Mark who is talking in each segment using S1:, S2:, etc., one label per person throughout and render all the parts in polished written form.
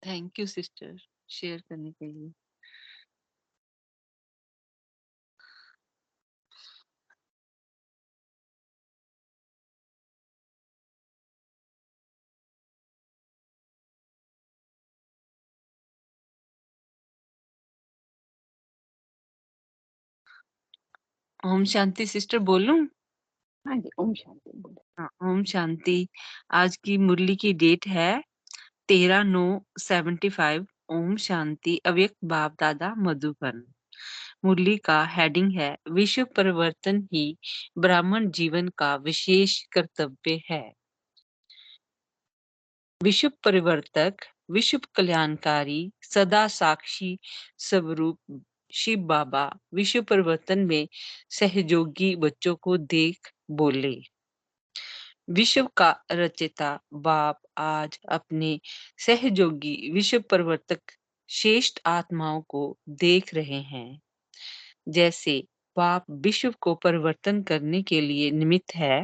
S1: Thank you sister share करने के लिए। ओम शांति सिस्टर बोलूं?
S2: हाँ जी, ओम शांति बोले।
S1: हाँ, ओम शांति। आज की मुरली की डेट है 13/9/75। ओम शांति। अव्यक्त बाप दादा मधुबन। मुरली का हेडिंग है विश्व परिवर्तन ही ब्राह्मण जीवन का विशेष कर्तव्य है। विश्व परिवर्तक, विश्व कल्याणकारी, सदा साक्षी स्वरूप शिव बाबा विश्व परिवर्तन में सहयोगी बच्चों को देख बोले। विश्व का रचयिता बाप आज अपने सहयोगी विश्व परिवर्तक श्रेष्ठ आत्माओं को देख रहे हैं। जैसे बाप विश्व को परिवर्तन करने के लिए निमित्त है,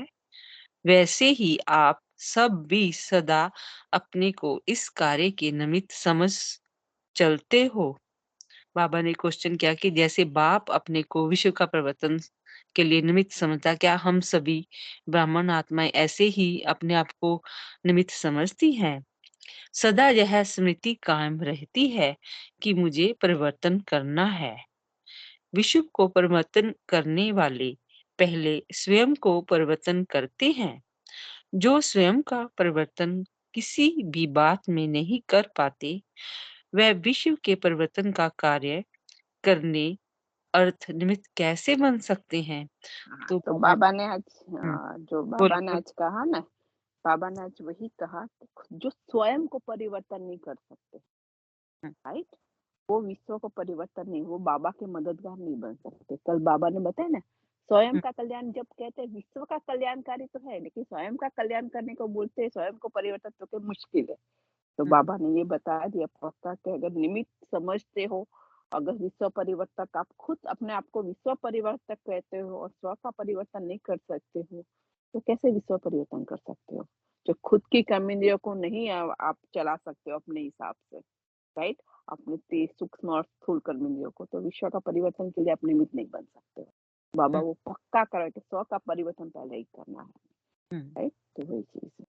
S1: वैसे ही आप सब भी सदा अपने को इस कार्य के निमित्त समझ चलते हो। बाबा ने क्वेश्चन किया कि जैसे बाप अपने को विश्व का परिवर्तन के लिए निमित्त समझता, क्या हम सभी ब्राह्मण आत्माएं ऐसे ही अपने आप को निमित्त समझती हैं? सदा यह स्मृति कायम रहती है कि मुझे परिवर्तन करना है। विश्व को परिवर्तन करने वाले पहले स्वयं को परिवर्तन करते हैं। जो स्वयं का परिवर्तन किसी भी बात में नहीं कर पाते, वह विश्व के परिवर्तन का कार्य करने अर्थ निमित्त कैसे बन सकते हैं?
S2: हाँ,
S1: तो
S2: तो
S1: बाबा
S2: बाबा ने आज
S1: हुँ,
S2: जो
S1: बोलो,
S2: बाबा ने
S1: बोलो।
S2: आज कहा ना, बाबा ने आज वही कहा कि जो स्वयं को परिवर्तन नहीं कर सकते,
S1: हुँ,
S2: राइट? वो विश्व को परिवर्तन नहीं, वो बाबा के मददगार नहीं बन सकते। कल बाबा ने बताया ना, स्वयं
S1: हुँ,
S2: का कल्याण जब कहते हैं, विश्व का कल्याणकारी तो है, लेकिन स्वयं का कल्याण करने को बोलते हैं, स्वयं को परिवर्तन तो क्या मुश्किल है। तो
S1: हुँ,
S2: बाबा ने ये बता दिया पक्का कि अगर निमित्त समझते हो, अगर विश्व परिवर्तक आप खुद अपने आप को विश्व परिवर्तक कहते हो और स्व का परिवर्तन नहीं कर सकते हो, तो कैसे विश्व परिवर्तन कर सकते हो? जो खुद की कमियों को नहीं आप चला सकते हो अपने हिसाब से, राइट? अपने तेज सूक्ष्म और स्थूल कर्मेंद्रियों को, तो विश्व का परिवर्तन के लिए आप निमित्त नहीं बन सकते हो। बाबा
S1: हुँ,
S2: वो पक्का करा कि स्व का परिवर्तन पहले ही करना है,
S1: हुँ।
S2: राइट? तो वही चीज़ है।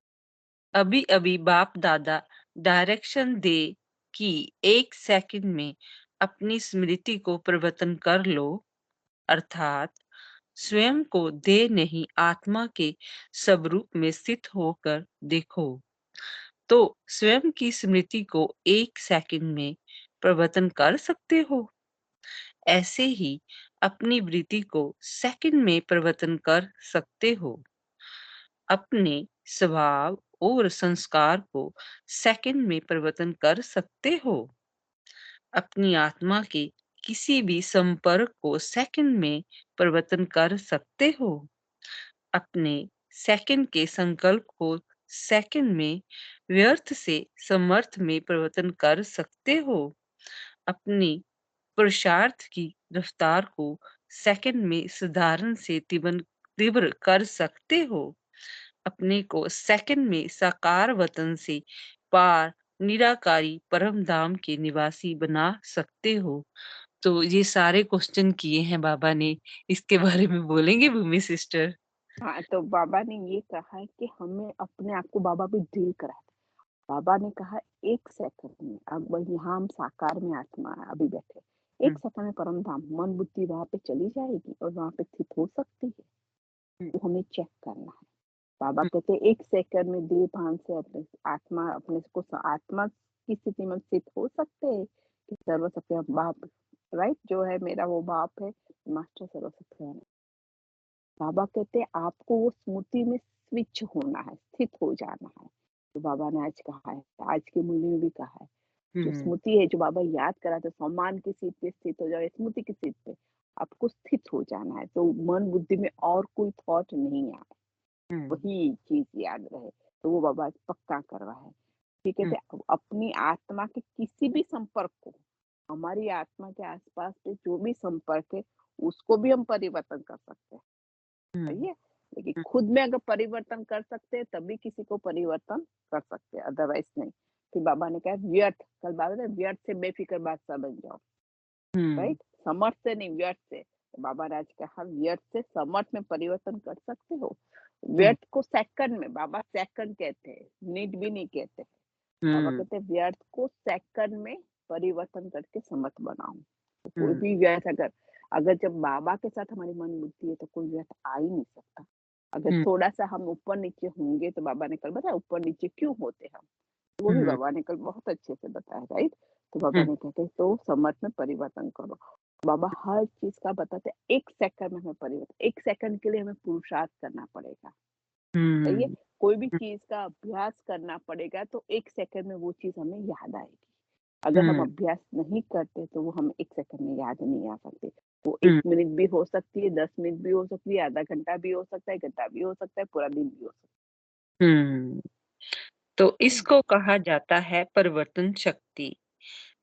S1: अभी-अभी बाप-दादा डायरेक्शन दे कि 1 सेकंड में अपनी स्मृति को परिवर्तन कर लो, अर्थात स्वयं को देह नहीं आत्मा के स्वरूप में स्थित होकर देखो, तो स्वयं की स्मृति को 1 सेकंड में परिवर्तन कर सकते हो। ऐसे ही अपनी वृत्ति को सेकंड में परिवर्तन कर सकते हो। अपने स्वभाव और संस्कार को सेकंड में परिवर्तन कर सकते हो। अपनी आत्मा के किसी भी संपर्क को सेकंड में परिवर्तन कर सकते हो। अपने सेकंड के संकल्प को सेकंड में व्यर्थ से समर्थ में परिवर्तन कर सकते हो। अपनी पुरुषार्थ की रफ्तार को सेकंड में साधारण से तीव्र कर सकते हो। अपने को सेकंड में साकार वतन से पार निराकारी परम धाम के निवासी बना सकते हो। तो ये सारे क्वेश्चन किए हैं बाबा ने, इसके बारे में बोलेंगे भूमि सिस्टर?
S2: हाँ, तो बाबा ने ये कहा है कि हमें अपने आप को बाबा भी ड्रिल करा था। बाबा ने कहा 1 सेकंड में, अब यहाँ हम साकार में आत्मा है अभी बैठे,
S1: हुँ,
S2: 1 सेकंड में परम धाम, मन बुद्धि वहाँ पे चली जाएगी और वहाँ पे स्थित हो सकती है,
S1: हुँ,
S2: तो हमें चेक करना है। बाबा
S1: हुँ,
S2: कहते हैं 1 सेकंड में देह भान से अपने को आत्मा की स्थिति में स्थित हो सकते हैं कि सर्वशक्तिमान बाप, राइट? जो है मेरा वो बाप है, मास्टर सर्वशक्तिमान। बाबा कहते हैं आपको वो स्मृति में स्विच होना है, स्थित हो जाना है। तो बाबा ने आज कहा है, आज के मूल्य में भी कहा है, जो
S1: हुँ,
S2: स्मृति है, जो बाबा याद कराते सम्मान की सीट पे स्थित हो जाओ, स्मृति की सीट पे आपको स्थित हो जाना है। तो मन बुद्धि में और कोई थॉट नहीं आए,
S1: हुँ,
S2: वही चीज याद रहे। तो वो बाबा आज पक्का करवा है। ठीक है,
S1: हुँ,
S2: तो अपनी आत्मा के किसी भी संपर्क को, हमारी आत्मा के आसपास के जो भी संपर्क है, उसको भी हम परिवर्तन कर सकते हैं।
S1: हुँ,
S2: सही है? लेकिन
S1: हुँ,
S2: खुद में अगर परिवर्तन कर सकते हैं, तभी किसी को परिवर्तन कर सकते हैं, अदरवाइज़ नहीं। फिर बाबा ने कहा व्यर्थ, कल बाबा ने व्यर्थ से बेफिक्र बादशाह बन जाओ,
S1: हुँ,
S2: राइट? समर्थ से नहीं, व्यर्थ से। तो बाबा ने आज कहा व्यर्थ से समर्थ में परिवर्तन कर सकते हो।
S1: हुँ,
S2: व्यर्थ को सेकंड में, बाबा सेकंड कहते हैं, मिनट भी नहीं कहते हैं। बाबा
S1: हुँ,
S2: कहते हैं व्यर्थ को सेकंड में परिवर्तन करके समर्थ बनाओ। तो कोई
S1: हुँ,
S2: भी व्यर्थ अगर अगर जब बाबा के साथ हमारी मन मिलती है तो कोई व्यर्थ आ ही नहीं सकता। अगर
S1: हुँ,
S2: थोड़ा-सा हम ऊपर-नीचे होंगे तो बाबा ने कल बताया ऊपर-नीचे क्यों होते हम? तो वो भी
S1: हुँ,
S2: बाबा ने कल बहुत अच्छे से बताया, राइट? तो बाबा
S1: हुँ,
S2: ने कहते हैं तो समर्थ में परिवर्तन करो। बाबा हर चीज़ का बताते हैं 1 सेकंड में हमें परिवर्तन, 1 सेकंड के लिए हमें पुरुषार्थ करना पड़ेगा, सही है?
S1: हुँ,
S2: कोई भी चीज़ का अभ्यास करना पड़ेगा तो 1 सेकंड में वो चीज़ हमें याद आएगी। अगर हम
S1: हुँ,
S2: अभ्यास नहीं करते तो वो हमें 1 सेकंड में याद नहीं आ सकती। वो 1
S1: हुँ,
S2: मिनट भी हो सकती है, 10 मिनट भी हो सकती है, आधा घंटा भी हो सकता है, 1 घंटा भी हो सकता है, पूरा दिन भी हो सकता
S1: हुँ। तो
S2: है।
S1: इसको कहा जाता है परिवर्तन शक्ति।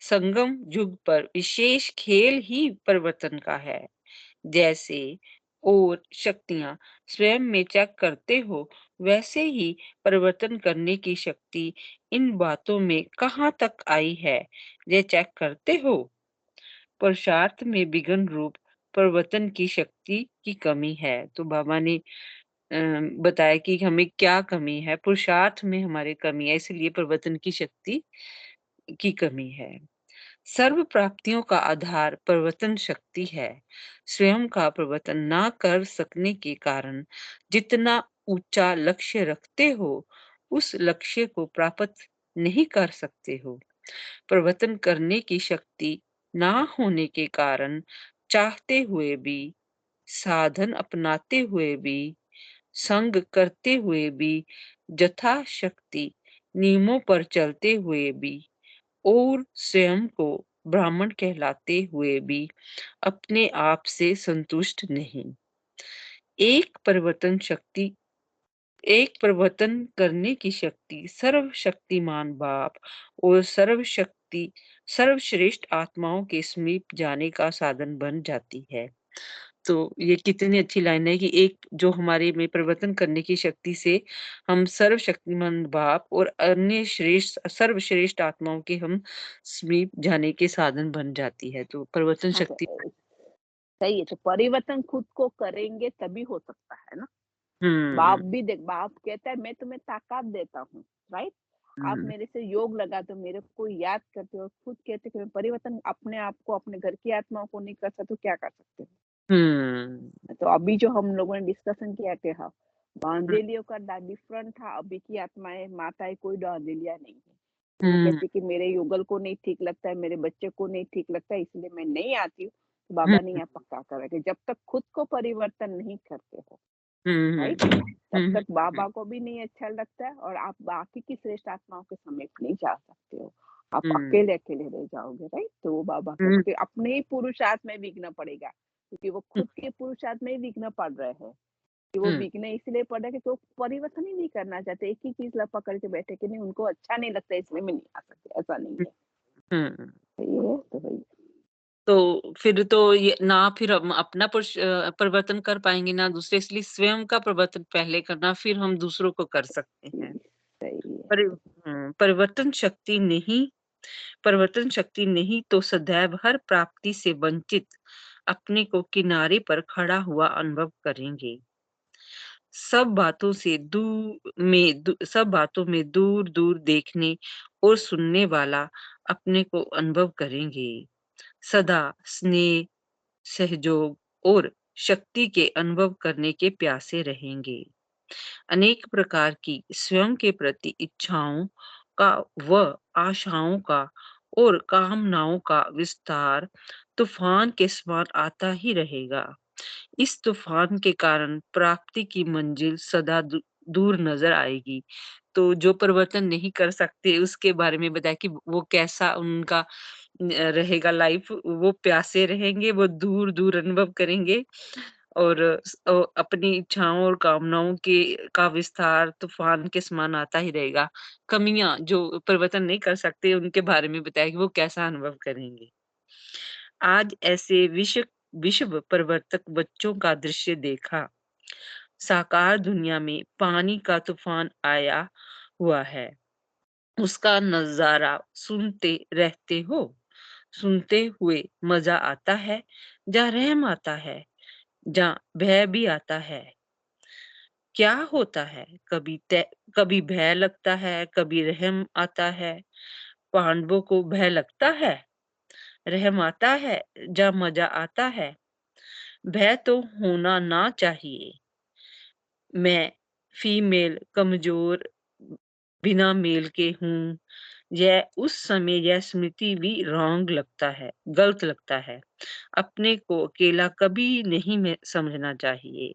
S1: संगम युग पर विशेष खेल ही परिवर्तन का है। जैसे और शक्तियाँ स्वयं में चेक करते हो, वैसे ही परिवर्तन करने की शक्ति इन बातों में कहाँ तक आई है, ये चेक करते हो? पुरुषार्थ में विघ्न रूप परिवर्तन की शक्ति की कमी है। तो बाबा ने बताया कि हमें क्या कमी है, पुरुषार्थ में हमारी कमी है, इसलिए परिवर्तन की शक्ति की कमी है। सर्व प्राप्तियों का आधार परिवर्तन शक्ति है। स्वयं का परिवर्तन ना कर सकने के कारण जितना ऊंचा लक्ष्य रखते हो, उस लक्ष्य को प्राप्त नहीं कर सकते हो। परिवर्तन करने की शक्ति ना होने के कारण चाहते हुए भी, साधन अपनाते हुए भी, संग करते हुए भी, यथाशक्ति नियमों पर चलते हुए भी और स्वयं को ब्राह्मण कहलाते हुए भी अपने आप से संतुष्ट नहीं। एक परिवर्तन शक्ति एक परिवर्तन करने की शक्ति सर्वशक्तिमान बाप और सर्वश्रेष्ठ आत्माओं के समीप जाने का साधन बन जाती है। तो ये कितनी अच्छी लाइन है कि एक जो हमारे में परिवर्तन करने की शक्ति से हम सर्वशक्तिमान बाप और अन्य सर्वश्रेष्ठ आत्माओं के हम समीप जाने के साधन बन जाती है। तो परिवर्तन
S2: हाँ,
S1: शक्ति
S2: सही है, तो परिवर्तन खुद को करेंगे तभी हो सकता है ना।
S1: हुँ,
S2: बाप भी देख, बाप कहता है मैं तुम्हें ताकत देता हूँ, राइट? आप
S1: हुँ,
S2: मेरे से योग लगाते हो, मेरे को याद करते हो, खुद कहते हो कि मैं परिवर्तन अपने आप को, अपने घर की आत्माओं को नहीं कर सकते, तो क्या कर सकते हो?
S1: हुँ,
S2: तो अभी जो हम लोगों ने डिस्कशन किया कि हाँ,
S1: हुँ,
S2: बांधेलियों का डिफरेंट था, अभी की आत्माएँ, माताएँ कोई बांधेलिया नहीं है। तो वो
S1: हुँ,
S2: कहती है कि मेरे युगल को नहीं ठीक लगता है, मेरे बच्चे को नहीं ठीक लगता है, इसलिए मैं नहीं आती हूँ। तो
S1: हुँ,
S2: बाबा ने यहाँ पक्का करा कि जब तक खुद को परिवर्तन नहीं करते हो,
S1: हुँ,
S2: राइट? तब
S1: हुँ,
S2: तक बाबा को भी नहीं अच्छा लगता है और आप बाकी की श्रेष्ठ आत्माओं के समीप नहीं जा सकते हो। आप
S1: हुँ,
S2: अकेले-अकेले रह जाओगे, राइट? तो वो बाबा
S1: हुँ,
S2: कहते कि अपने ही पुरुषार्थ में विघ्न पड़ेगा, क्योंकि वो खुद के पुरुषार्थ में ही विघ्न पड़ रहे हैं। कि वो
S1: हुँ,
S2: विघ्न इसलिए पड़ रहा है कि वो परिवर्तन ही नहीं करना चाहते, एक ही चीज़ पकड़ के बैठे कि नहीं उनको अच्छा नहीं लगता है इसलिए मैं नहीं आ सकती, ऐसा नहीं
S1: हुँ,
S2: है।
S1: हुँ।
S2: सही है, तो वही।
S1: तो फिर तो ये ना फिर हम अपना परिवर्तन कर पाएँगे, ना दूसरे इसलिए स्वयं का परिवर्तन पहले करना, फिर हम दूसरों को कर सकते हैं।
S2: सही है।
S1: परि हुँ, परिवर्तन शक्ति नहीं तो सदैव हर प्राप्ति से वंचित अपने को किनारे पर खड़ा हुआ अनुभव करेंगे। सब बातों में दूर-दूर देखने और सुनने वाला अपने को अनुभव करेंगे। सदा स्नेह, सहयोग और शक्ति के अनुभव करने के प्यासे रहेंगे। अनेक प्रकार की स्वयं के प्रति इच्छाओं का व आशाओं का और कामनाओं का विस्तार तूफान के समान आता ही रहेगा। इस तूफान के कारण प्राप्ति की मंजिल सदा दूर नजर आएगी। तो जो परिवर्तन नहीं कर सकते उसके बारे में बताया कि वो कैसा उनका रहेगा लाइफ, वो प्यासे रहेंगे, वो दूर-दूर अनुभव करेंगे और अपनी इच्छाओं और कामनाओं का विस्तार तूफ़ान के समान आता ही रहेगा। कमियाँ जो परिवर्तन नहीं कर सकते उनके बारे में बताया कि वो कैसा अनुभव करेंगे। आज ऐसे विश्व परिवर्तक बच्चों का दृश्य देखा। साकार दुनिया में पानी का तूफ़ान आया हुआ है। उसका नज़ारा सुनते रहते हो। सुनते हुए मज़ा आता है, जहाँ रहम आता है, जहाँ भय भी आता है। क्या होता है? कभी भय लगता है, कभी रहम आता है। पांडवों को भय लगता है, रहम आता है, जब मज़ा आता है। भय तो होना ना चाहिए। मैं फीमेल कमज़ोर बिना मेल के हूँ। यह उस समय यह स्मृति भी रॉन्ग लगता है, गलत लगता है। अपने को अकेला कभी नहीं में समझना चाहिए।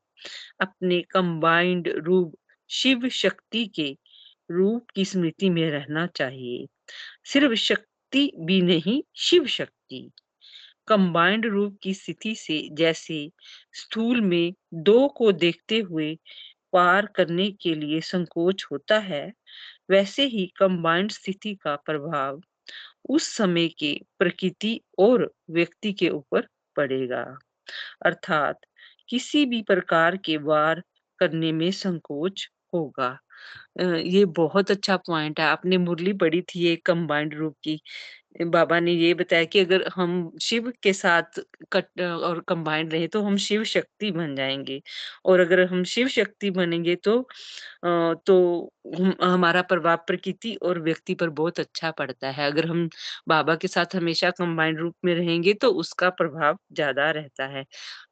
S1: अपने कंबाइंड रूप शिव शक्ति के रूप की स्मृति में रहना चाहिए। सिर्फ शक्ति भी नहीं, शिव शक्ति। कंबाइंड रूप की स्थिति से जैसे स्थूल में 2 को देखते हुए पार करने के लिए संकोच होता है, वैसे ही कंबाइंड स्थिति का प्रभाव उस समय के प्रकृति और व्यक्ति के ऊपर पड़ेगा। अर्थात किसी भी प्रकार के वार करने में संकोच होगा। ये बहुत अच्छा पॉइंट है। आपने मुरली पढ़ी थी ये कंबाइंड रूप की। बाबा ने ये बताया कि अगर हम शिव के साथ और कंबाइंड रहे तो हम शिव शक्ति बन जाएँगे और अगर हम शिव शक्ति बनेंगे तो हमारा प्रभाव प्रकृति और व्यक्ति पर बहुत अच्छा पड़ता है। अगर हम बाबा के साथ हमेशा कंबाइंड रूप में रहेंगे तो उसका प्रभाव ज़्यादा रहता है।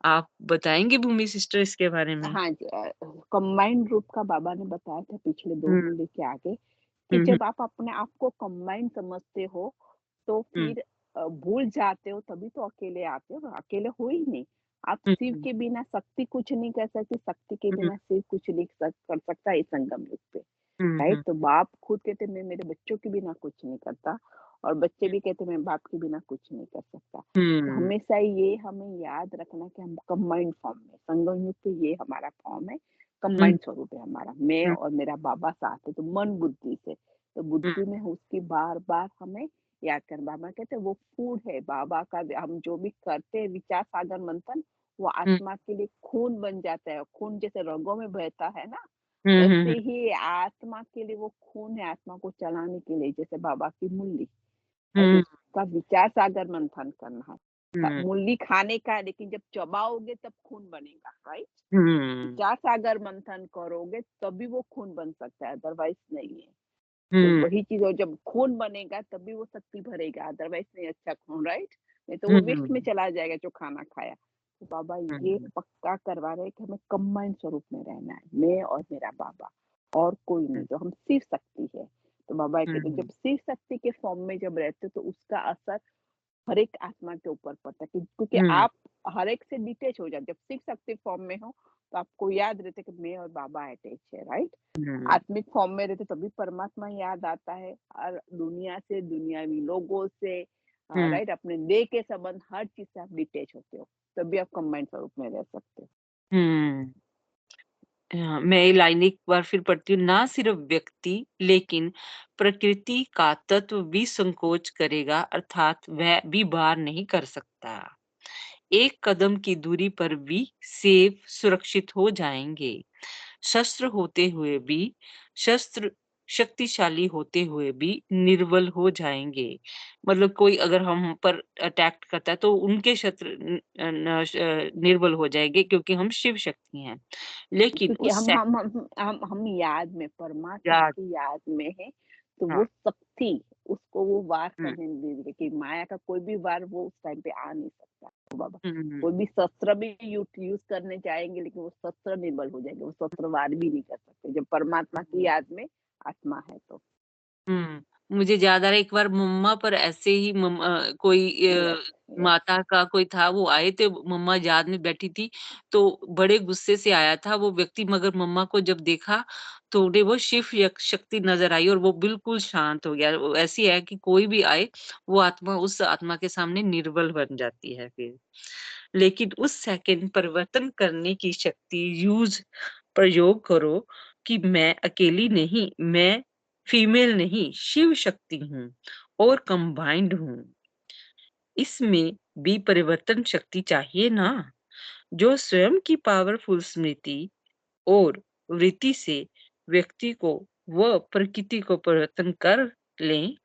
S1: आप बताएँगे भूमि सिस्टर इसके बारे में?
S2: हाँ जी, कंबाइंड रूप का बाबा ने बताया था पिछले 2
S1: हुँ,
S2: मूवी के आगे कि
S1: हुँ, हुँ,
S2: जब आप अपने आप को कंबाइंड समझते हो, तो
S1: हुँ,
S2: फिर भूल जाते हो तभी तो अकेले आते हो, अकेले हो ही नहीं। आप
S1: हुँ,
S2: शिव
S1: हुँ,
S2: के बिना शक्ति कुछ नहीं कर सकती, शक्ति के
S1: हुँ,
S2: बिना शिव कुछ नहीं कर सकता इस संगम युग पे।
S1: हुँ,
S2: राइट?
S1: हुँ,
S2: तो बाप खुद कहते मैं मेरे बच्चों के बिना कुछ नहीं करता और बच्चे भी कहते मैं बाप के बिना कुछ नहीं कर सकता। तो
S1: हुँ,
S2: हमेशा ये हमें याद रखना कि हम कंबाइंड फॉर्म में संगम युग पे ये हमारा फॉर्म है,
S1: हुँ,
S2: कंबाइंड स्वरूप है हमारा। मैं
S1: हुँ,
S2: और मेरा बाबा साथ है, तो मन बुद्धि से। तो
S1: हुँ,
S2: बुद्धि में उसकी बार-बार हमें याद करना। बाबा कहते हैं वो फूड है, बाबा का हम जो भी करते हैं विचार सागर मंथन, वो
S1: हुँ,
S2: आत्मा के लिए खून बन जाता है। खून जैसे रगों में बहता है ना,
S1: हुँ, हुँ,
S2: वैसे
S1: हुँ,
S2: ही आत्मा के लिए वो खून है, आत्मा को चलाने के लिए जैसे बाबा की मूली, राइट?
S1: हुँ,
S2: उसका विचार सागर मंथन करना है।
S1: हुँ,
S2: मूली खाने का है लेकिन जब चबाओगे तब खून बनेगा, राइट?
S1: हुँ,
S2: विचार सागर मंथन करोगे तभी वो खून बन सकता है, अदरवाइज़ नहीं है। तो
S1: हुँ,
S2: वही चीज़, और जब खून बनेगा तभी वो शक्ति भरेगा, अदरवाइज़ नहीं अच्छा खून, राइट? नहीं तो वो वेस्ट में
S1: हुँ,
S2: चला जाएगा जो खाना खाया। तो बाबा ये
S1: हुँ,
S2: पक्का करवा रहे हैं कि हमें कंबाइंड स्वरूप में रहना है, मैं और मेरा बाबा, और कोई नहीं, तो हम शिव शक्ति है। तो बाबा ये कहते हैं
S1: हुँ,
S2: जब शिव शक्ति के फॉर्म में जब रहते हो तो उसका असर हर एक आत्मा के ऊपर पड़ता है क्योंकि
S1: हुँ,
S2: आप हर एक से डिटैच हो जाते, जब शिव शक्ति फॉर्म में हो तो आपको याद रहता है कि मैं और बाबा अटैच है, राइट?
S1: हुँ,
S2: आत्मिक फॉर्म में रहते तभी परमात्मा याद आता है, और दुनिया से, दुनियावी लोगों से,
S1: हुँ,
S2: राइट, अपने देह के संबंध हर चीज से आप डिटैच होते हो, तभी आप कंबाइंड स्वरूप में रह सकते हो।
S1: हुँ। हाँ, मैं ये लाइन एक बार फिर पढ़ती हूँ, ना सिर्फ व्यक्ति लेकिन प्रकृति का तत्व भी संकोच करेगा अर्थात वह भी वार नहीं कर सकता। एक कदम की दूरी पर भी सेफ सुरक्षित हो जाएँगे। शस्त्र होते हुए भी शस्त्र शक्तिशाली होते हुए भी निर्बल हो जाएँगे। मतलब कोई अगर हम पर अटैक करता है तो उनके शस्त्र निर्बल हो जाएँगे क्योंकि हम शिव शक्ति हैं। लेकिन
S2: क्योंकि
S1: उस सेक
S2: हम याद में, परमात्मा
S1: याद
S2: की याद में है, तो
S1: हाँ,
S2: वो शक्ति उसको वो वार
S1: हुँ,
S2: करने नहीं देगी कि माया का कोई भी वार वो उस टाइम पे आ नहीं सकता। तो बाबा
S1: हुँ, हुँ,
S2: कोई भी शस्त्र भी यूज़ करने जाएँगे लेकिन वो शस्त्र निर्बल हो जाएँगे, वो शस्त्र वार भी नहीं कर सकते, जब परमात्मा की
S1: हुँ,
S2: याद में आत्मा है तो।
S1: हुँ। मुझे याद आ रहा है एक बार मम्मा पर ऐसे ही कोई
S2: यस, यस।
S1: माता का कोई था वो आए थे, मम्मा याद में बैठी थी, तो बड़े गुस्से से आया था वो व्यक्ति मगर मम्मा को जब देखा, तो उन्हें वो शिव शक्ति नज़र आई और वो बिल्कुल शांत हो गया। वो ऐसी है कि कोई भी आए, वो आत्मा उस आत्मा के सामने निर्बल बन जाती है फिर। लेकिन उस सेकंड परिवर्तन करने की शक्ति प्रयोग करो कि मैं अकेली नहीं, मैं फीमेल नहीं, शिव शक्ति हूँ और कंबाइंड हूँ। इसमें भी परिवर्तन शक्ति चाहिए ना, जो स्वयं की पावरफुल स्मृति और वृत्ति से व्यक्ति को व प्रकृति को परिवर्तन कर लें,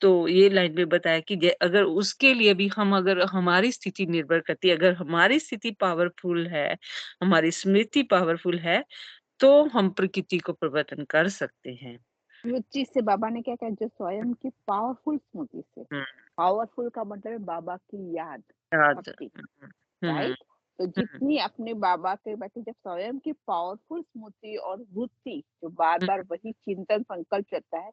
S1: तो ये लाइन में बताया कि अगर उसके लिए भी हम अगर हमारी स्थिति निर्भर करती है, अगर हमारी स्थिति पावरफुल है, हमारी स्मृति पावरफुल है, तो हम प्रकृति को परिवर्तन कर सकते हैं।
S2: उस चीज़ से बाबा ने क्या कहा, जो स्वयं की पावरफुल स्मृति से,
S1: हुँ,
S2: पावरफुल का मतलब है बाबा की याद,
S1: याद
S2: शक्ति,
S1: हुँ,
S2: राइट? तो
S1: हुँ,
S2: जितनी अपने बाबा के प्रति जब स्वयं की पावरफुल स्मृति और वृत्ति जो
S1: हुँ,
S2: बार-बार वही चिंतन संकल्प चलता है,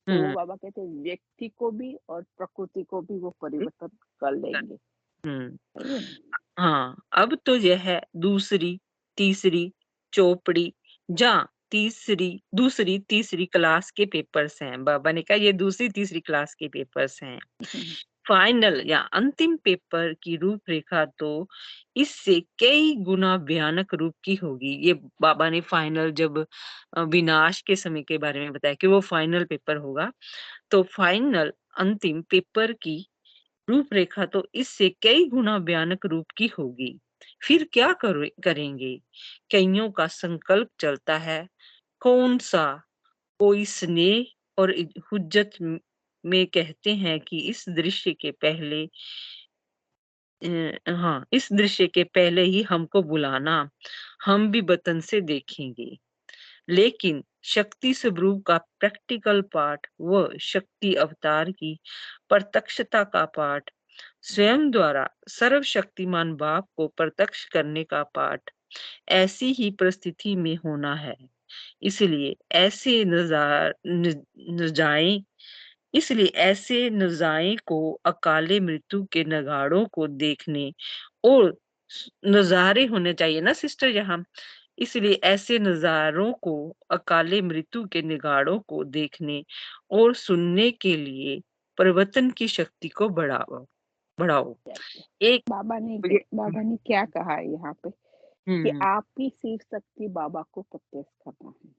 S2: तो वो
S1: हुँ,
S2: बाबा कहते हैं व्यक्ति को भी और प्रकृति को भी वो
S1: हुँ,
S2: परिवर्तन कर लेंगे।
S1: हुँ।
S2: सही है ना?
S1: हाँ, अब तो यह दूसरी, तीसरी, चौपड़ी या दूसरी, तीसरी क्लास के पेपर्स हैं। बाबा ने कहा ये दूसरी, तीसरी क्लास के पेपर्स हैं। फाइनल या अंतिम पेपर की रूपरेखा तो इससे कई गुना भयानक रूप की होगी। ये बाबा ने फाइनल जब विनाश के समय के बारे में बताया कि वो फाइनल पेपर होगा। तो फाइनल अंतिम पेपर की रूपरेखा तो इससे कई गुना भयानक रूप की होगी। फिर क्या करेंगे? कइयों का संकल्प चलता है, कौन-सा? कोई स्नेह और हुज्जत में कहते हैं कि इस दृश्य के पहले हाँ, इस दृश्य के पहले ही हमको बुलाना, हम भी वतन से देखेंगे। लेकिन शक्ति स्वरूप का प्रैक्टिकल पाठ व शक्ति अवतार की प्रत्यक्षता का पाठ, स्वयं द्वारा सर्वशक्तिमान बाप को प्रत्यक्ष करने का पाठ ऐसी ही परिस्थिति में होना है। इसलिए ऐसे नजाए इसलिए ऐसे नज़ारे को अकाले मृत्यु के नगाड़ों को देखने और नज़ारे होने चाहिए ना सिस्टर यहाँ। इसलिए ऐसे नज़ारों को अकाले मृत्यु के निगाड़ों को देखने और सुनने के लिए परिवर्तन की शक्ति को बढ़ाओ।
S2: एग्ज़ैक्टली।
S1: एक ये
S2: बाबा ने क्या कहा है यहाँ पे कि
S1: हुँ,
S2: आप ही सिर्फ शक्ति बाबा को प्रत्यक्ष करना है।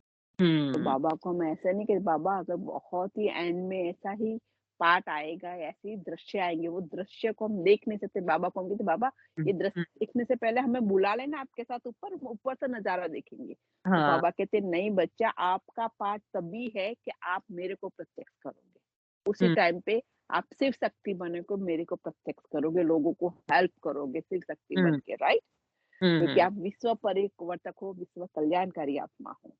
S2: तो
S1: हुँ,
S2: बाबा को हम ऐसा नहीं कि बाबा अगर बहुत ही एंड में ऐसा ही पार्ट आएगा, ऐसे ही दृश्य आएँगे, वो दृश्य को हम देख नहीं सकते। बाबा को हम कहते बाबा
S1: हुँ,
S2: ये दृश्य
S1: हुँ,
S2: देखने से पहले हमें बुला लेना आपके साथ ऊपर, ऊपर से नज़ारा देखेंगे। तो
S1: हाँ,
S2: बाबा कहते नहीं बच्चा, आपका पार्ट तभी है कि आप मेरे को प्रत्यक्ष करोगे। उसी
S1: हुँ,
S2: टाइम पे आप शिव शक्ति बने को मेरे को प्रत्यक्ष करोगे, लोगों को हेल्प करोगे शिव शक्ति बन
S1: हुँ,
S2: के, राइट? क्योंकि
S1: हुँ,
S2: आप विश्व परिवर्तक हो, विश्व कल्याणकारी आत्मा हो।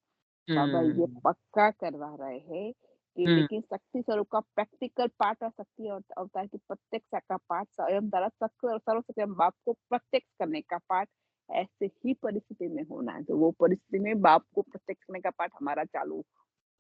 S2: बाबा ये
S1: हुँ,
S2: पक्का करवा रहे हैं कि
S1: हुँ,
S2: लेकिन शक्ति स्वरूप का प्रैक्टिकल पार्ट और शक्ति और अवतार की प्रत्यक्ष का पार्ट स्वयं द्वारा सर्वशक्ति बाप को प्रत्यक्ष करने का पार्ट ऐसे ही परिस्थिति में होना है। तो वो परिस्थिति में बाप को प्रत्यक्ष करने का पार्ट हमारा चालू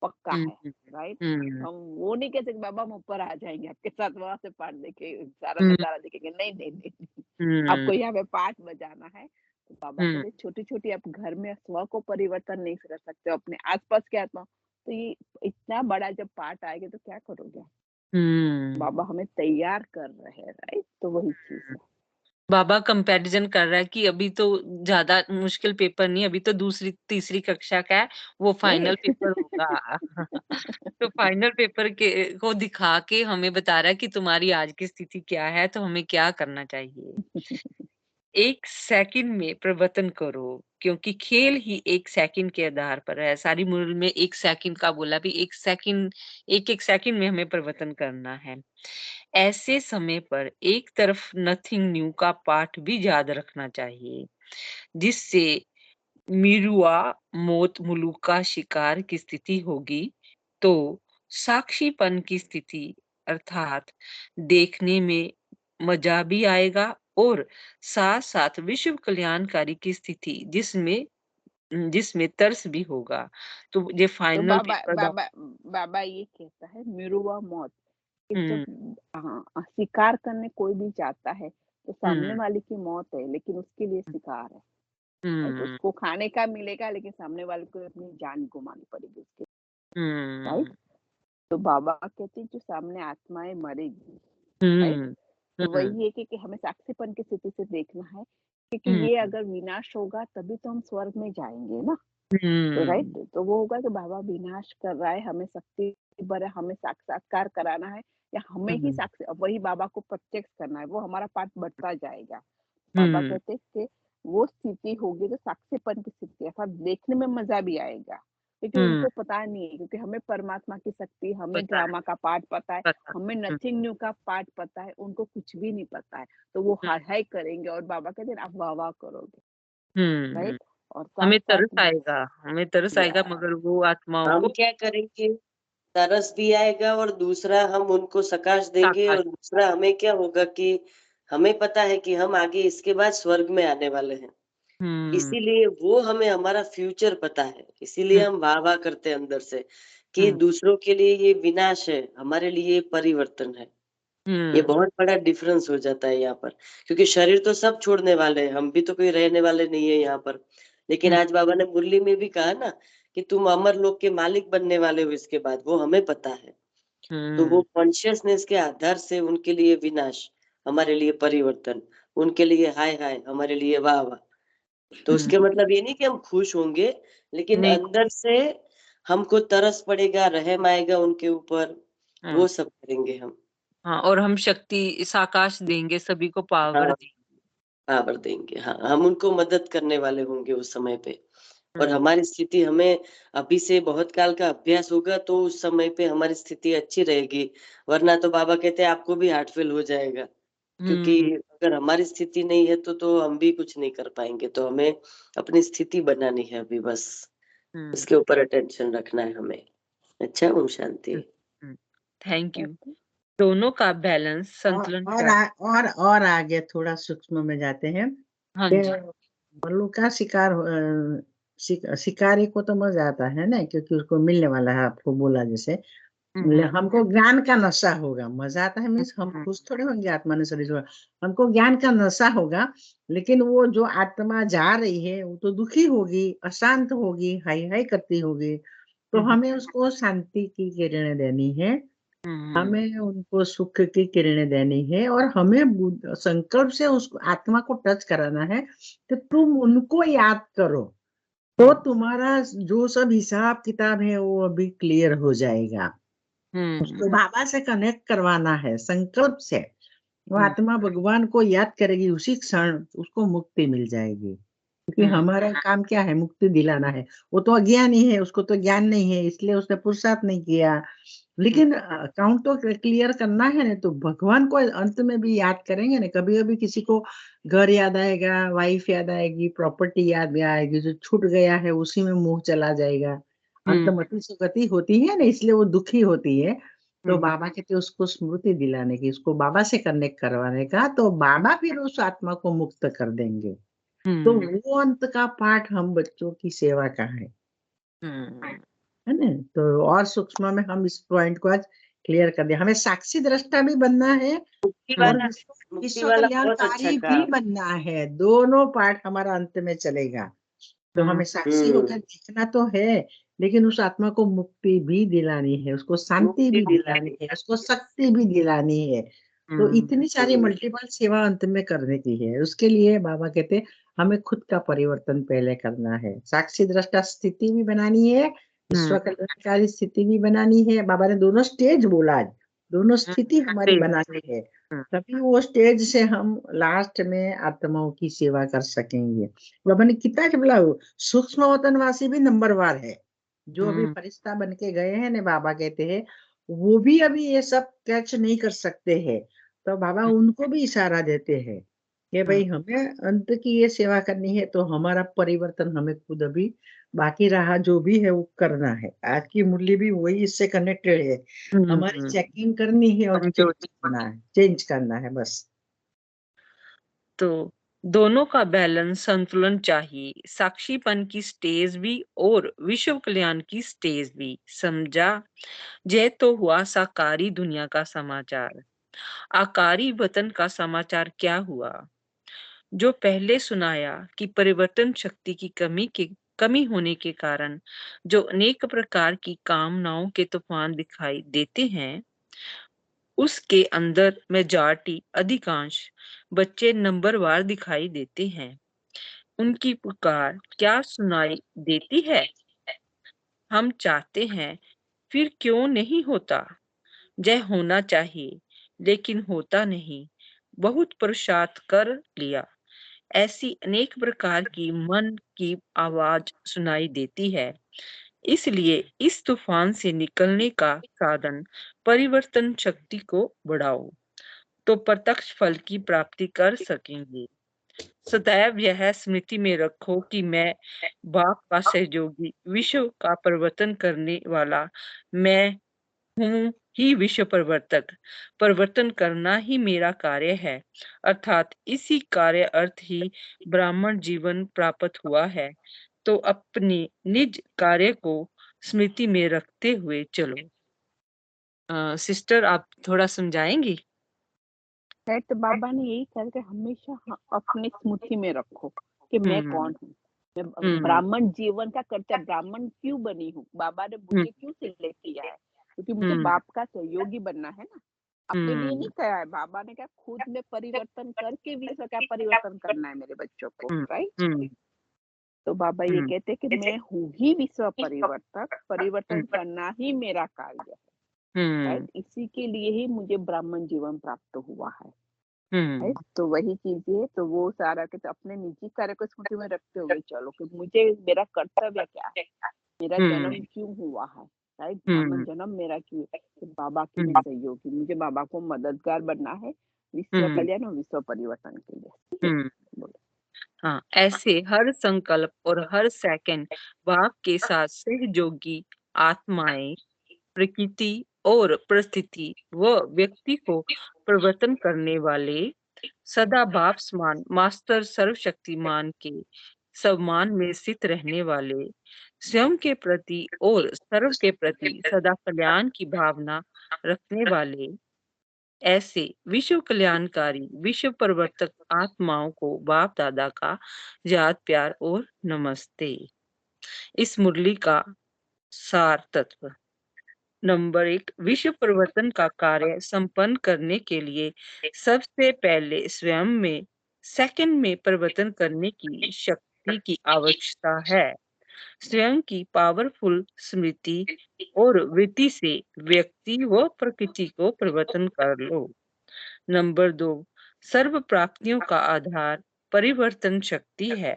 S2: पक्का
S1: हुँ,
S2: है, राइट?
S1: हुँ,
S2: हम वो नहीं कह सकते बाबा हम ऊपर आ जाएँगे आपके साथ वहाँ से पार्ट देखे सारा
S1: हुँ,
S2: नज़ारा देखेंगे। नहीं, नहीं, नहीं, नहीं।
S1: हुँ,
S2: आपको यहाँ पे पार्ट बजाना है। तो बाबा
S1: हुँ,
S2: कहते हैं छोटी-छोटी आप घर में स्व को परिवर्तन नहीं कर सकते हो, अपने आस-पास की आत्मा तो ये इतना बड़ा जब पार्ट आएगा तो क्या करोगे आप?
S1: हुँ।
S2: बाबा हमें तैयार कर रहे हैं, राइट? तो वही चीज़ है।
S1: बाबा कंपैरिज़न कर रहा है कि अभी तो ज़्यादा मुश्किल पेपर नहीं, अभी तो दूसरी तीसरी कक्षा का है, वो फाइनल पेपर होगा। तो फाइनल पेपर के को दिखा के हमें बता रहा है कि तुम्हारी आज की स्थिति क्या है, तो हमें क्या करना चाहिए। 1 सेकंड में परिवर्तन करो, क्योंकि खेल ही 1 सेकंड के आधार पर है। सारी मूल में 1 सेकंड का बोला भी 1 सेकंड 1-1 सेकंड में हमें परिवर्तन करना है। ऐसे समय पर एक तरफ नथिंग न्यू का पाठ भी याद रखना चाहिए, जिससे मिरुआ मौत मुलूक का शिकार की स्थिति होगी, तो साक्षीपन की स्थिति अर्थात देखने में मज़ा भी आएगा और साथ-साथ विश्व कल्याणकारी की स्थिति जिसमें तर्स भी होगा। तो ये
S2: तो
S1: फाइनल पेपर बा
S2: बाबा ये कहता है मिरुआ मौत कि जब
S1: हुँ,
S2: शिकार करने कोई भी जाता है, तो सामने
S1: हुँ,
S2: वाले की मौत है, लेकिन उसके लिए शिकार है। राइट?
S1: हुँ,
S2: उसको खाने का मिलेगा लेकिन सामने वाले को अपनी जान गँवानी पड़ेगी उसके, राइट?
S1: हुँ,
S2: तो बाबा कहते हैं जो सामने आत्माएँ मरेगी, राइट?
S1: हुँ,
S2: तो
S1: हुँ,
S2: वही है कि हमें साक्षीपन की स्थिति से देखना है, क्योंकि
S1: हुँ,
S2: ये अगर विनाश होगा तभी तो हम स्वर्ग में जाएँगे ना, तो राइट?
S1: हुँ,
S2: तो वो होगा कि बाबा विनाश कर रहा है, हमें शक्ति भरा हमें साक्षात्कार कराना है या हमें ही
S1: हुँ,
S2: वही बाबा को प्रत्यक्ष करना है, वो हमारा पाठ बढ़ता जाएगा। बाबा
S1: हुँ,
S2: कहते हैं कि वो स्थिति होगी जो साक्षीपन की स्थिति है, अर्थात देखने में मज़ा भी आएगा। क्योंकि
S1: हुँ,
S2: उनको पता नहीं है, क्योंकि हमें परमात्मा की शक्ति, हमें
S1: पता है,
S2: ड्रामा का पार्ट पता है,
S1: पता
S2: हमें
S1: हुँ,
S2: नथिंग न्यू का पार्ट पता है, उनको कुछ भी नहीं पता है। तो वो
S1: हुँ,
S2: हाय-हाय करेंगे और बाबा कहते हैं आप वाह-वाह करोगे,
S1: हुँ।
S2: राइट? और
S1: हमें
S2: साथ-साथ
S1: तरस
S2: या
S1: आएगा मगर वो आत्माओं
S3: हम
S1: को
S3: क्या करेंगे, तरस भी आएगा और दूसरा हम उनको सकाश देंगे
S1: साकाश
S3: और दूसरा हमें क्या होगा कि हमें पता है कि हम आगे इसके बाद स्वर्ग में आने वाले हैं।
S1: हुँ,
S3: इसीलिए वो हमें हमारा फ्यूचर पता है, इसीलिए
S1: हुँ,
S3: हम वाह-वाह करते हैं अंदर से कि
S1: हुँ,
S3: दूसरों के लिए ये विनाश है, हमारे लिए ये परिवर्तन है। ये
S1: हुँ,
S3: बहुत बड़ा डिफरेंस हो जाता है यहाँ पर, क्योंकि शरीर तो सब छोड़ने वाले हैं, हम भी तो कोई रहने वाले नहीं है यहाँ पर। लेकिन
S1: हुँ,
S3: आज बाबा ने मुरली में भी कहा ना कि तुम अमर लोक के मालिक बनने वाले हो इसके बाद, वो हमें पता है। तो वो
S1: हुँ,
S3: कॉन्शियसनेस के आधार से उनके लिए विनाश, हमारे लिए परिवर्तन, उनके लिए हाय-हाय, हमारे लिए वाह-वाह। तो
S1: हुँ,
S3: उसके मतलब ये नहीं कि हम खुश होंगे, लेकिन
S1: नहीं
S3: अंदर से हमको तरस पड़ेगा, रहम आएगा उनके ऊपर,
S1: हाँ,
S3: वो सब करेंगे हम।
S1: हाँ और हम शक्ति साकाश देंगे, सभी को पावर
S3: हाँ।
S1: देंगे।
S3: पावर देंगे, हाँ, हम उनको मदद करने वाले होंगे उस समय पे। और
S1: हुँ,
S3: हमारी स्थिति हमें अभी से बहुत काल का अभ्यास होगा तो उस समय पे हमारी स्थिति अच्छी रहेगी, वरना तो बाबा कहते हैं आपको भी हार्ट फेल हो जाएगा। क्योंकि
S1: हुँ,
S3: अगर हमारी स्थिति नहीं है तो हम भी कुछ नहीं कर पाएँगे, तो हमें अपनी स्थिति बनानी है अभी बस,
S1: हुँ,
S3: उसके ऊपर अटेंशन रखना है हमें। अच्छा, ओम शांति।
S1: हुँ, हुँ। Thank you. दोनों का बैलेंस
S4: औ
S1: संतुलन
S4: और
S1: चाहिए।
S4: और आगे थोड़ा सूक्ष्म में जाते हैं
S1: हाँ
S4: कि
S1: जी।
S4: बल्लू का शिकार शिकारी को तो मजा आता है ना, क्योंकि उसको मिलने वाला है, आपको बोला जैसे।
S1: हुँ, हुँ,
S4: हमको ज्ञान का नशा होगा, मजा आता है
S1: हुँ,
S4: मीन्स हम
S1: हुँ,
S4: खुश थोड़े होंगे आत्मा ने शरीर छोड़ा। हमको ज्ञान का नशा होगा, लेकिन वो जो आत्मा जा रही है वो तो दुखी होगी, अशांत होगी, हाय हाय करती होगी। तो
S1: हुँ,
S4: हमें उसको शांति की किरणें देनी है,
S1: हुँ,
S4: हमें उनको सुख की किरणें देनी है, और हमें संकल्प से उस आत्मा को टच कराना है कि तुम उनको याद करो, तो
S1: हुँ,
S4: तुम्हारा जो सब हिसाब किताब है वो अभी क्लियर हो जाएगा।
S1: हुँ,
S4: उसको बाबा से कनेक्ट करवाना है संकल्प से। वो
S1: हुँ,
S4: आत्मा भगवान को याद करेगी, उसी क्षण उसको मुक्ति मिल जाएगी। क्योंकि
S1: हुँ,
S4: हमारा काम क्या है, मुक्ति दिलाना है। वो तो अज्ञानी है, उसको तो ज्ञान नहीं है, इसलिए उसने पुरुषार्थ नहीं किया।
S1: हुँ,
S4: लेकिन अकाउंट तो क्लियर करना है ना, तो भगवान को अंत में भी याद करेंगे ना। कभी-कभी किसी को घर याद आएगा, वाइफ याद आएगी, प्रॉपर्टी याद आएगी, जो छूट गया है उसी में मोह चला जाएगा।
S1: हुँ,
S4: अंतमति सुगति होती है ना, इसलिए वो दुखी होती है। तो
S1: हुँ,
S4: बाबा कहते हैं उसको स्मृति दिलाने की, उसको बाबा से कनेक्ट करवाने का, तो बाबा फिर उस आत्मा को मुक्त कर देंगे। तो
S1: हुँ,
S4: वो अंत का पाठ हम बच्चों की सेवा का
S1: हुँ,
S4: है ना? तो और सूक्ष्म में हम इस पॉइंट को आज क्लियर कर दिया। हमें साक्षी दृष्टा भी बनना है
S3: मुक्ति
S4: और
S1: हुँ,
S3: वाला मुक्ति
S4: विश्व
S3: वाला बहुत अच्छा
S4: कल्याणकारी
S3: कहा
S4: भी
S3: आपने।
S4: बनना है। दोनों पार्ट हमारा अंत में चलेगा। तो
S1: हुँ,
S4: हमें साक्षी
S3: हुँ,
S4: होकर देखना तो है, लेकिन उस आत्मा को मुक्ति भी दिलानी है, उसको शांति
S3: मुक्ति
S4: भी दिलानी
S3: दिलानी
S4: है,
S3: है।
S4: उसको शक्ति भी दिलानी है। तो
S1: हुँ,
S4: इतनी सारी
S3: हुँ,
S4: मल्टीपल सेवा अंत में करने की है। उसके लिए बाबा कहते हैं हमें खुद का परिवर्तन पहले करना है। साक्षी दृष्टा स्थिति भी बनानी है,
S1: हुँ,
S4: विश्व कल्याणकारी स्थिति भी बनानी है। बाबा ने दोनों स्टेज बोला आज, दोनों
S1: हुँ,
S4: स्थिति हमारी
S1: तेज
S4: बनानी है।
S1: हुँ,
S4: तभी वो स्टेज से हम लास्ट में आत्माओं की सेवा कर सकेंगे। बाबा ने कितना बोला, सूक्ष्म वतनवासी भी नंबरवार है। जो अभी
S1: हुँ,
S4: फरिश्ता बन के गए हैं ना, बाबा कहते हैं वो भी अभी ये सब कैच नहीं कर सकते हैं। तो बाबा
S1: हुँ,
S4: उनको भी इशारा देते हैं कि
S1: हुँ,
S4: भाई हमें अंत की ये सेवा करनी है, तो हमारा परिवर्तन हमें खुद अभी बाकी रहा जो भी है वो करना है। आज की मुरली भी वही इससे कनेक्टेड है। हमारी
S1: हुँ,
S4: चेकिंग करनी है और चेंज
S1: कमजोरी
S4: करना है, चेंज करना है बस।
S1: तो दोनों का बैलेंस संतुलन चाहिए, साक्षीपन की स्टेज भी और विश्व कल्याण की स्टेज भी। समझा? यह तो हुआ साकारी दुनिया का समाचार। आकारी वतन का समाचार क्या हुआ? जो पहले सुनाया कि परिवर्तन शक्ति की कमी होने के कारण जो अनेक प्रकार की कामनाओं के तूफान दिखाई देते हैं, उसके अंदर मेजॉरिटी अधिकांश बच्चे नंबरवार दिखाई देते हैं। उनकी पुकार क्या सुनाई देती है? हम चाहते हैं, फिर क्यों नहीं होता? यह होना चाहिए, लेकिन होता नहीं। बहुत पुरुषार्थ कर लिया। ऐसी अनेक प्रकार की मन की आवाज सुनाई देती है। इसलिए इस तूफान से निकलने का साधन परिवर्तन शक्ति को बढ़ाओ, तो प्रत्यक्ष फल की प्राप्ति कर सकेंगे। सदैव यह स्मृति में रखो कि मैं बाप का सहयोगी, विश्व का परिवर्तन करने वाला मैं हूँ ही विश्व परिवर्तक। परिवर्तन करना ही मेरा कार्य है, अर्थात इसी कार्य अर्थ ही ब्राह्मण जीवन प्राप्त हुआ है। तो अपने निज कार्य को स्मृति में रखते हुए चलो। सिस्टर आप थोड़ा समझाएंगी?
S2: तो बाबा ने यही करके हमेशा अपने स्मृति में रखो कि मैं कौन हूँ, मैं ब्राह्मण जीवन का कर्ता, ब्राह्मण क्यों बनी हूँ, बाबा ने मुझे क्यों सिलेक्ट किया है, क्योंकि मुझे बाप का सहयोगी बनना है ना, अपने लिए नहीं कहा है। बाबा ने क्या खुद में परिवर्तन करके विश्व का परिवर्तन करना है मेरे बच्चों को, राइट। तो बाबा ये कहते हैं कि मैं हूँ ही विश्व परिवर्तक, परिवर्तन करना ही मेरा कार्य है, राइट। इसी के लिए ही मुझे ब्राह्मण जीवन प्राप्त हुआ है, राइट। तो वही चीजें, तो वो सारा के तो अपने निजी कार्य को स्मृति में रखते हुए चलो कि मुझे मेरा कर्तव्य क्या है, मेरा जन्म क्यों हुआ है, राइट। ब्राह्मण जन्म मेरा क्यों है, कि बाबा के लिए सहयोगी, मुझे बाबा को मददगार बनना है विश्व कल्याण और विश्व परिवर्तन के लिए, ठीक है। बोलो।
S1: हाँ, ऐसे हर संकल्प और हर सेकंड बाप के साथ सहयोगी आत्माएं, प्रकृति और परिस्थिति व व्यक्ति को परिवर्तन करने वाले, सदा बाप समान मास्टर सर्वशक्तिमान के सम्मान में स्थित रहने वाले, स्वयं के प्रति और सर्व के प्रति सदा कल्याण की भावना रखने वाले, ऐसे विश्व कल्याणकारी विश्व परिवर्तक आत्माओं को बाप दादा का याद, प्यार और नमस्ते। इस मुरली का सार तत्व। नंबर 1, विश्व परिवर्तन का कार्य संपन्न करने के लिए सबसे पहले स्वयं में सेकंड में परिवर्तन करने की शक्ति की आवश्यकता है। स्वयं की पावरफुल स्मृति और वृत्ति से व्यक्ति व प्रकृति को परिवर्तन कर लो। नंबर 2, सर्व प्राप्तियों का आधार परिवर्तन शक्ति है।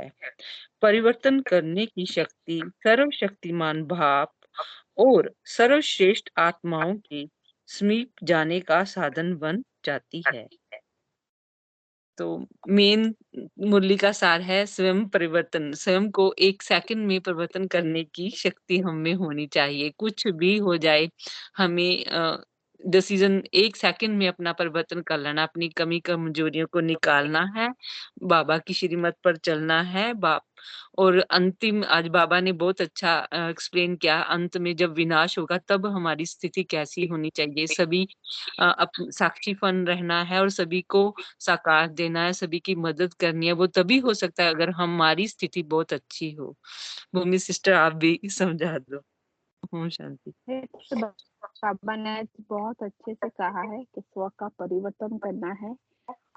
S1: परिवर्तन करने की शक्ति सर्वशक्तिमान भाप और सर्वश्रेष्ठ आत्माओं के समीप जाने का साधन बन जाती है। तो मेन मुरली का सार है स्वयं परिवर्तन। स्वयं को 1 सेकंड में परिवर्तन करने की शक्ति हम में होनी चाहिए। कुछ भी हो जाए, हमें डिसीजन 1 सेकंड में अपना परिवर्तन कर लेना, अपनी कमी कमजोरियों को निकालना है, बाबा की श्रीमत पर चलना है। और अंतिम आज बाबा ने बहुत अच्छा एक्सप्लेन किया, अंत में जब विनाश होगा तब हमारी स्थिति कैसी होनी चाहिए। सभी साक्षीपन रहना है और सभी को साकार देना है, सभी की मदद करनी है। वो तभी हो सकता है अगर हमारी स्थिति बहुत अच्छी हो। भूमि सिस्टर आप भी समझा दो। ओम शांति।
S2: तो बाबा ने बहुत अच्छे से कहा है कि स्व का परिवर्तन करना है।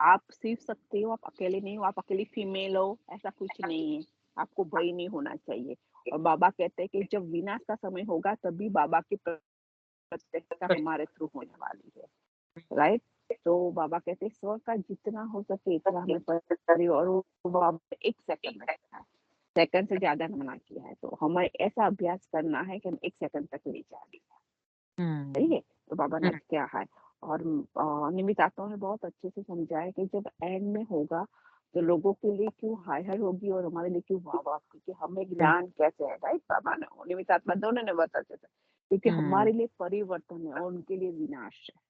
S2: आप सीख सकते हो, आप अकेले नहीं हो, आप अकेली फीमेल हो ऐसा कुछ नहीं है, आपको भय नहीं होना चाहिए। और बाबा कहते हैं कि जब विनाश का समय होगा तभी बाबा की प्रत्यक्षता हमारे थ्रू होने वाली है, राइट। तो बाबा कहते हैं स्व का जितना हो सके इतना हमें और वो बाबा 1 सेकंड में है, सेकंड से ज्यादा मना किया है। तो हमें ऐसा अभ्यास करना है कि हम 1 सेकंड तक ले जाए, सही है। तो बाबा ने क्या है, और निमित आत्माओं ने बहुत अच्छे से समझाया कि जब एंड में होगा तो लोगों के लिए क्यों हाय होगी और हमारे लिए क्यों वाह, क्योंकि हमें ज्ञान कैसे है, राइट। बाबा ने और निमित आत्मा दोनों ने बहुत अच्छे से, क्योंकि हमारे लिए परिवर्तन है और उनके लिए विनाश है,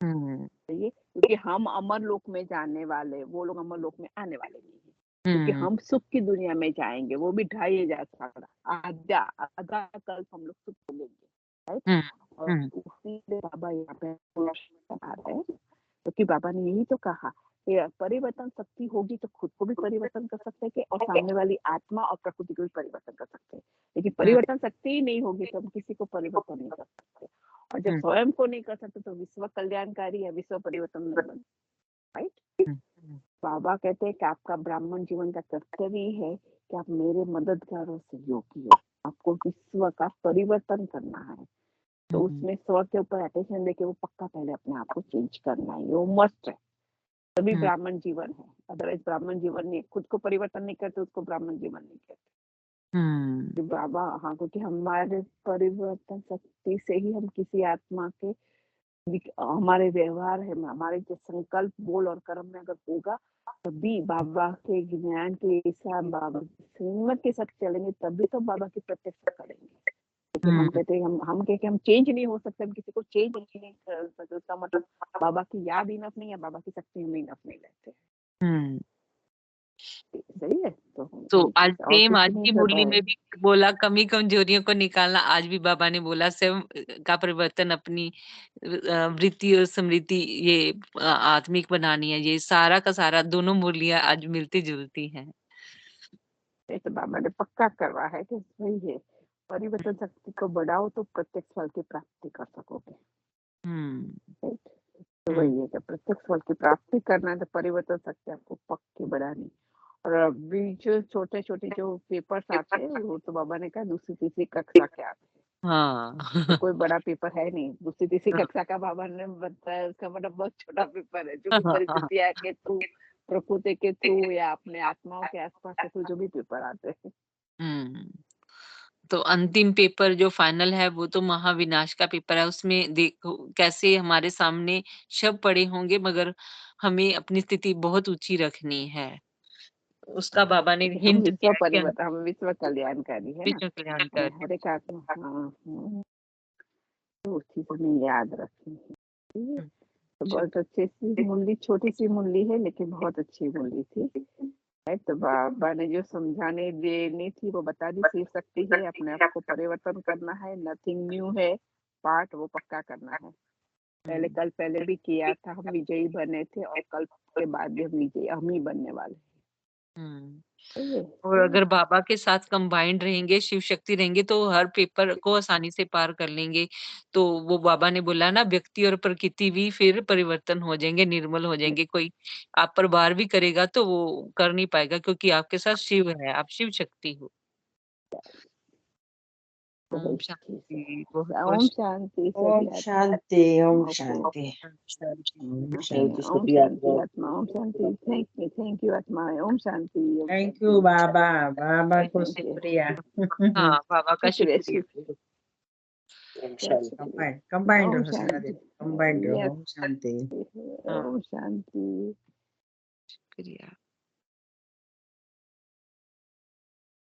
S2: सही है। क्योंकि हम अमर लोक में जाने वाले, वो लोग अमर लोक में आने वाले नहीं है, क्योंकि हम सुख की दुनिया में जाएंगे, वो भी 2500 साल, आधा आधा कल्प हम लोग सुख लेंगे, राइट। और उसी बाबा यहाँ पे बता रहे हैं, क्योंकि बाबा ने यही तो कहा कि परिवर्तन शक्ति होगी तो खुद को भी परिवर्तन कर सकते हैं और सामने वाली आत्मा और प्रकृति को भी परिवर्तन कर सकते हैं। लेकिन परिवर्तन शक्ति ही नहीं होगी तो हम किसी को परिवर्तन नहीं कर सकते, और जब स्वयं को नहीं कर सकते तो विश्व कल्याणकारी या विश्व परिवर्तन नहीं बन, राइट। बाबा कहते हैं कि आपका ब्राह्मण जीवन का कर्तव्य है कि आप मेरे मददगार और सहयोगी हो, आपको विश्व का परिवर्तन करना है। तो उसमें स्व के ऊपर अटेंशन देके वो पक्का पहले अपने आप को चेंज करना है, वो मस्ट है, तभी ब्राह्मण जीवन है। अदरवाइज ब्राह्मण जीवन नहीं, खुद को परिवर्तन नहीं करते उसको ब्राह्मण जीवन नहीं कहते,
S1: हम्म
S2: कि बाबा हाँ, क्योंकि हमारे परिवर्तन शक्ति से ही हम किसी आत्मा के हमारे व्यवहार है, हमारे जो संकल्प, बोल और कर्म में अगर होगा, तभी बाबा के ज्ञान के हिसाब, बाबा की श्रीमत के साथ चलेंगे, तभी तो बाबा की प्रत्यक्ष करेंगे। लेकिन हम कहते हैं हम कह के हम चेंज नहीं हो सकते, हम किसी को चेंज नहीं कर सकते, उसका मतलब बाबा की याद इनफ नहीं है, बाबा की शक्ति हम इनफ नहीं लेते।
S1: हम्म
S2: सही है, तो
S1: तो
S2: यही
S1: आज
S2: चीज़ है और
S1: सेम
S2: कुछ
S1: आज
S2: नहीं
S1: की
S2: सब
S1: मुरली में भी बोला कमी कमजोरियों को निकालना, आज भी बाबा ने बोला स्वयं का परिवर्तन अपनी वृत्ति और स्मृति ये आत्मिक बनानी है। ये सारा का सारा दोनों मुरलियां आज मिलती जुलती हैं।
S2: ये तो बाबा ने पक्का करवा है कि सही है, परिवर्तन शक्ति को बढ़ाओ तो प्रत्यक्ष फल की प्राप्ति कर सकोगे।
S1: हम्म
S2: राइट, तो
S1: हम्म
S2: वही है कि प्रत्यक्ष फल की प्राप्ति करना है तो परिवर्तन शक्ति आपको पक्की बढ़ानी। और अभी जो छोटे छोटे जो पेपर्स आते हैं वो तो बाबा ने कहा दूसरी तीसरी कक्षा के आते हैं,
S1: हाँ
S2: तो कोई बड़ा पेपर है नहीं, दूसरी तीसरी कक्षा का बाबा ने बताया, उसका मतलब बहुत छोटा पेपर है, जो भी परिस्थितियां के थ्रू, प्रकृति के थ्रू या अपने आत्माओं के आसपास के थ्रू जो भी पेपर आते हैं।
S1: हम्म तो अंतिम पेपर जो फाइनल है वो तो महाविनाश का पेपर है। उसमें देखो कैसे हमारे सामने शव पड़े होंगे, मगर हमें अपनी स्थिति बहुत ऊंची रखनी है। उसका बाबा ने
S2: क्योंकि हम
S1: हिंट
S2: विश्व
S1: दिया कि हम
S2: परिवर्तन, हम विश्व कल्याणकारी है ना,
S1: विश्व कल्याण
S2: हमें
S1: कर।
S2: हर एक आत्मा हाँ तो उस चीज हमें याद रखनी है। ठीक है, तो बहुत अच्छी सी मुरली, छोटी सी मुरली है लेकिन बहुत अच्छी मुरली थी। है तो बाबा ने जो समझाने देनी थी वो बता दी, शिव शक्ति है, अपने आप को परिवर्तन करना है, नथिंग न्यू है, पाठ वो पक्का करना है। पहले कल पहले भी किया था, हम विजयी बने थे और कल के बाद भी हम विजयी हम ही बनने वाले
S1: हम्म
S2: हैं।
S1: और अगर बाबा के साथ कंबाइंड रहेंगे, शिव शक्ति रहेंगे, तो हर पेपर को आसानी से पार कर लेंगे। तो वो बाबा ने बोला ना, व्यक्ति और प्रकृति भी फिर परिवर्तन हो जाएंगे, निर्मल हो जाएंगे। कोई आप पर वार भी करेगा तो वो कर नहीं पाएगा, क्योंकि आपके साथ शिव है, आप शिव शक्ति हो।
S2: तो
S1: ओम
S2: वही चीज
S1: शांति। बहुत
S2: है।
S1: बहुत
S2: ओम शांति
S4: ओम
S2: सभी
S4: शांति, ओम
S2: आत्माओं को।
S4: शांति, ओम
S3: थैंक यू
S4: शांति।
S2: ओम
S3: सभी
S2: शांति
S3: आत्माओं
S2: आत्मा, ओम शांति, थैंक यू आत्मा, ओम शांति, ओम
S4: थैंक
S2: शांति,
S4: यू बाबा, बाबा को
S2: थैंक यू,
S4: शुक्रिया।
S1: हाँ, बाबा का
S2: शुक्रिया
S1: शुक्रिया।
S2: शुक्रिया
S3: को शांति।
S2: शुक्रिया।
S4: कंबाइंड
S2: ओम
S4: रहो सारा
S2: शांति,
S4: दिन, कंबाइंड
S2: यस,
S4: रहो, ओम शांति।
S1: हाँ,
S2: ओम शांति।
S1: शुक्रिया।